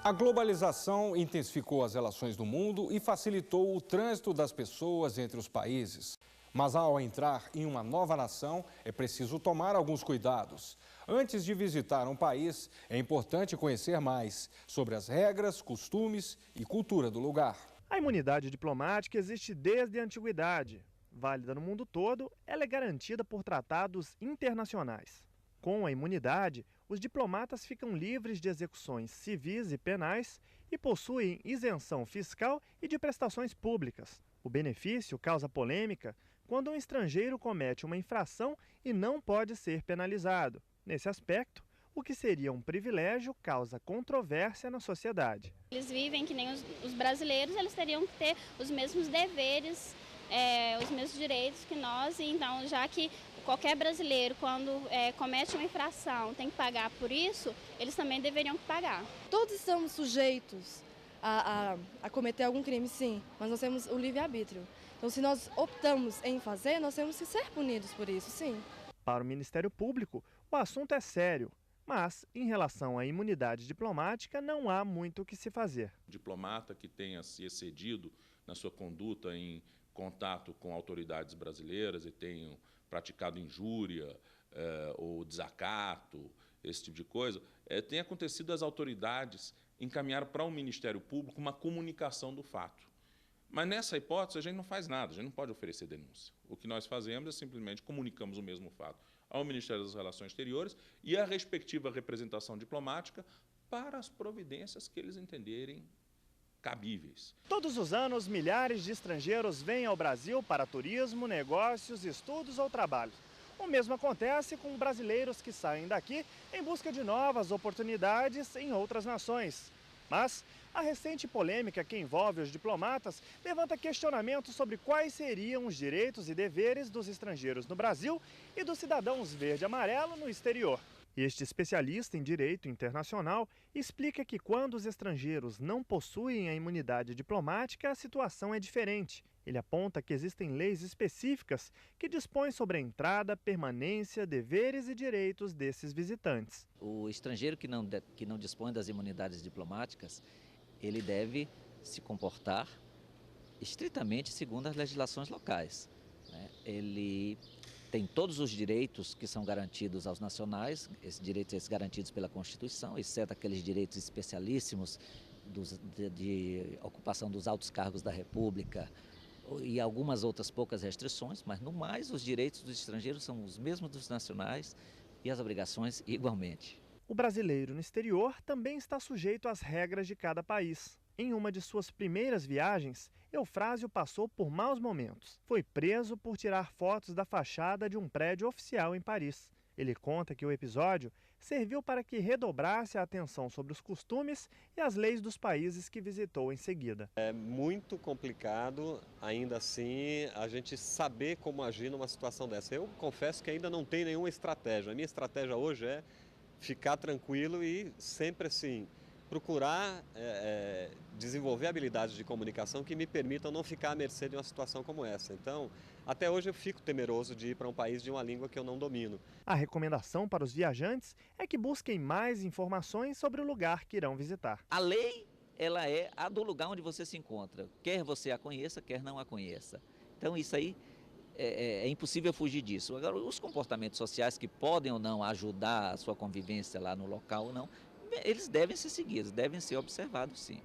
A globalização intensificou as relações do mundo e facilitou o trânsito das pessoas entre os países. Mas ao entrar em uma nova nação, é preciso tomar alguns cuidados. Antes de visitar um país, é importante conhecer mais sobre as regras, costumes e cultura do lugar. A imunidade diplomática existe desde a antiguidade. Válida no mundo todo, ela é garantida por tratados internacionais. Com a imunidade, os diplomatas ficam livres de execuções civis e penais e possuem isenção fiscal e de prestações públicas. O benefício causa polêmica quando um estrangeiro comete uma infração e não pode ser penalizado. Nesse aspecto, o que seria um privilégio causa controvérsia na sociedade. Eles vivem que nem os brasileiros, eles teriam que ter os mesmos deveres, os mesmos direitos que nós, então já que qualquer brasileiro, quando comete uma infração, tem que pagar por isso, eles também deveriam pagar. Todos estamos sujeitos a cometer algum crime, sim, mas nós temos o livre-arbítrio. Então, se nós optamos em fazer, nós temos que ser punidos por isso, sim. Para o Ministério Público, o assunto é sério, mas, em relação à imunidade diplomática, não há muito o que se fazer. O diplomata que tenha se excedido na sua conduta em contato com autoridades brasileiras e tenham praticado injúria ou desacato, esse tipo de coisa, tem acontecido as autoridades encaminhar para o Ministério Público uma comunicação do fato. Mas nessa hipótese a gente não faz nada, a gente não pode oferecer denúncia. O que nós fazemos é simplesmente comunicamos o mesmo fato ao Ministério das Relações Exteriores e à respectiva representação diplomática para as providências que eles entenderem cabíveis. Todos os anos, milhares de estrangeiros vêm ao Brasil para turismo, negócios, estudos ou trabalho. O mesmo acontece com brasileiros que saem daqui em busca de novas oportunidades em outras nações. Mas a recente polêmica que envolve os diplomatas levanta questionamentos sobre quais seriam os direitos e deveres dos estrangeiros no Brasil e dos cidadãos verde e amarelo no exterior. Este especialista em direito internacional explica que quando os estrangeiros não possuem a imunidade diplomática, a situação é diferente. Ele aponta que existem leis específicas que dispõem sobre a entrada, permanência, deveres e direitos desses visitantes. O estrangeiro que não dispõe das imunidades diplomáticas, ele deve se comportar estritamente segundo as legislações locais, né? Ele tem todos os direitos que são garantidos aos nacionais, esses direitos garantidos pela Constituição, exceto aqueles direitos especialíssimos de ocupação dos altos cargos da República e algumas outras poucas restrições, mas no mais os direitos dos estrangeiros são os mesmos dos nacionais e as obrigações igualmente. O brasileiro no exterior também está sujeito às regras de cada país. Em uma de suas primeiras viagens, Eufrásio passou por maus momentos. Foi preso por tirar fotos da fachada de um prédio oficial em Paris. Ele conta que o episódio serviu para que redobrasse a atenção sobre os costumes e as leis dos países que visitou em seguida. É muito complicado, ainda assim, a gente saber como agir numa situação dessa. Eu confesso que ainda não tenho nenhuma estratégia. A minha estratégia hoje é ficar tranquilo e sempre assim procurar desenvolver habilidades de comunicação que me permitam não ficar à mercê de uma situação como essa. Então, até hoje eu fico temeroso de ir para um país de uma língua que eu não domino. A recomendação para os viajantes é que busquem mais informações sobre o lugar que irão visitar. A lei, ela é a do lugar onde você se encontra, quer você a conheça, quer não a conheça. Então isso aí é impossível fugir disso. Agora, os comportamentos sociais que podem ou não ajudar a sua convivência lá no local ou não, eles devem ser seguidos, devem ser observados, sim.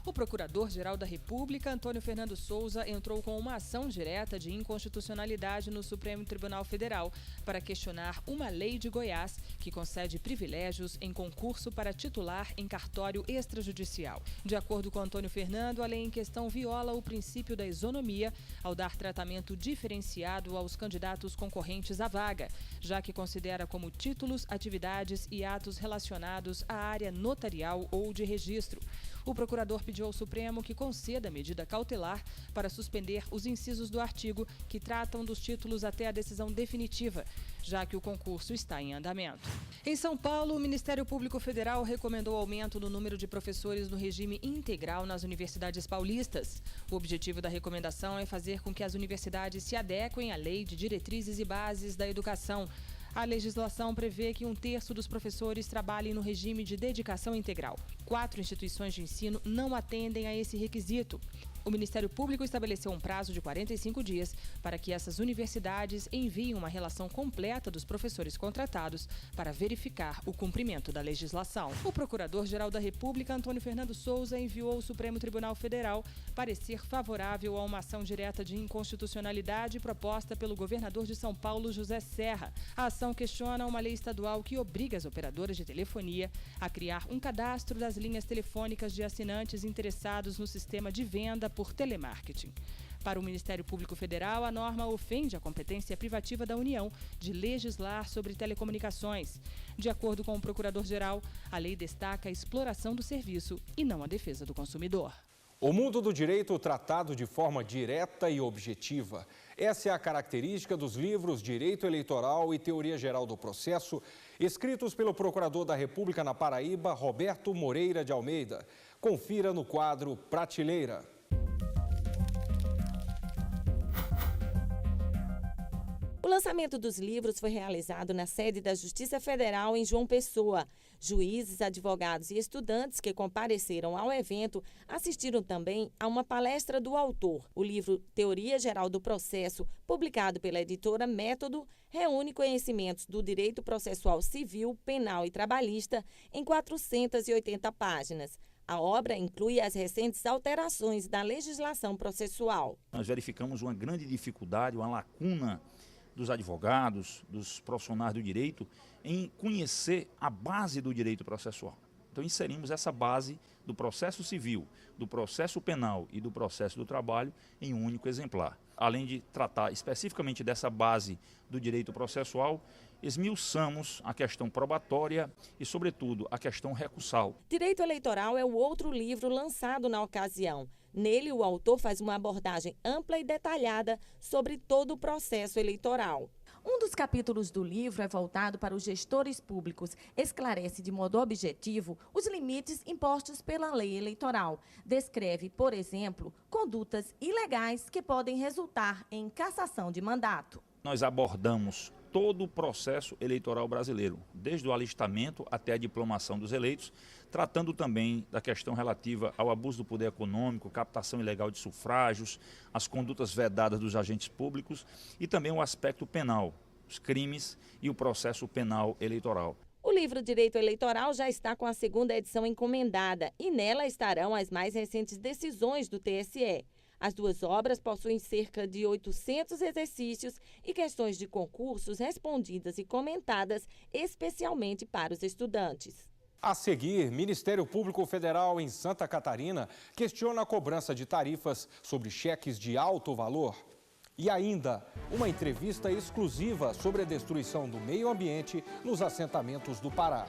O Procurador-Geral da República, Antônio Fernando Souza, entrou com uma ação direta de inconstitucionalidade no Supremo Tribunal Federal para questionar uma lei de Goiás que concede privilégios em concurso para titular em cartório extrajudicial. De acordo com Antônio Fernando, a lei em questão viola o princípio da isonomia ao dar tratamento diferenciado aos candidatos concorrentes à vaga, já que considera como títulos, atividades e atos relacionados à área notarial ou de registro. O procurador pediu ao Supremo que conceda medida cautelar para suspender os incisos do artigo que tratam dos títulos até a decisão definitiva, já que o concurso está em andamento. Em São Paulo, o Ministério Público Federal recomendou aumento no número de professores no regime integral nas universidades paulistas. O objetivo da recomendação é fazer com que as universidades se adequem à Lei de Diretrizes e Bases da Educação. A legislação prevê que 1/3 dos professores trabalhem no regime de dedicação integral. 4 instituições de ensino não atendem a esse requisito. O Ministério Público estabeleceu um prazo de 45 dias para que essas universidades enviem uma relação completa dos professores contratados para verificar o cumprimento da legislação. O Procurador-Geral da República, Antônio Fernando Souza, enviou ao Supremo Tribunal Federal parecer favorável a uma ação direta de inconstitucionalidade proposta pelo governador de São Paulo, José Serra. A ação questiona uma lei estadual que obriga as operadoras de telefonia a criar um cadastro das linhas telefônicas de assinantes interessados no sistema de venda por telemarketing. Para o Ministério Público Federal, a norma ofende a competência privativa da União de legislar sobre telecomunicações. De acordo com o Procurador-Geral, a lei destaca a exploração do serviço e não a defesa do consumidor. O mundo do direito tratado de forma direta e objetiva. Essa é a característica dos livros Direito Eleitoral e Teoria Geral do Processo, escritos pelo Procurador da República na Paraíba, Roberto Moreira de Almeida. Confira no quadro Prateleira. O lançamento dos livros foi realizado na sede da Justiça Federal em João Pessoa. Juízes, advogados e estudantes que compareceram ao evento assistiram também a uma palestra do autor. O livro Teoria Geral do Processo, publicado pela editora Método, reúne conhecimentos do direito processual civil, penal e trabalhista em 480 páginas. A obra inclui as recentes alterações da legislação processual. Nós verificamos uma grande dificuldade, uma lacuna dos advogados, dos profissionais do direito, em conhecer a base do direito processual. Então inserimos essa base do processo civil, do processo penal e do processo do trabalho em um único exemplar. Além de tratar especificamente dessa base do direito processual, esmiuçamos a questão probatória e, sobretudo, a questão recursal. Direito Eleitoral é o outro livro lançado na ocasião. Nele, o autor faz uma abordagem ampla e detalhada sobre todo o processo eleitoral. Um dos capítulos do livro é voltado para os gestores públicos. Esclarece de modo objetivo os limites impostos pela lei eleitoral. Descreve, por exemplo, condutas ilegais que podem resultar em cassação de mandato. Nós abordamos todo o processo eleitoral brasileiro, desde o alistamento até a diplomação dos eleitos, tratando também da questão relativa ao abuso do poder econômico, captação ilegal de sufrágios, as condutas vedadas dos agentes públicos e também o aspecto penal, os crimes e o processo penal eleitoral. O livro Direito Eleitoral já está com a 2ª edição encomendada e nela estarão as mais recentes decisões do TSE. As 2 obras possuem cerca de 800 exercícios e questões de concursos respondidas e comentadas especialmente para os estudantes. A seguir, Ministério Público Federal em Santa Catarina questiona a cobrança de tarifas sobre cheques de alto valor. E ainda, uma entrevista exclusiva sobre a destruição do meio ambiente nos assentamentos do Pará.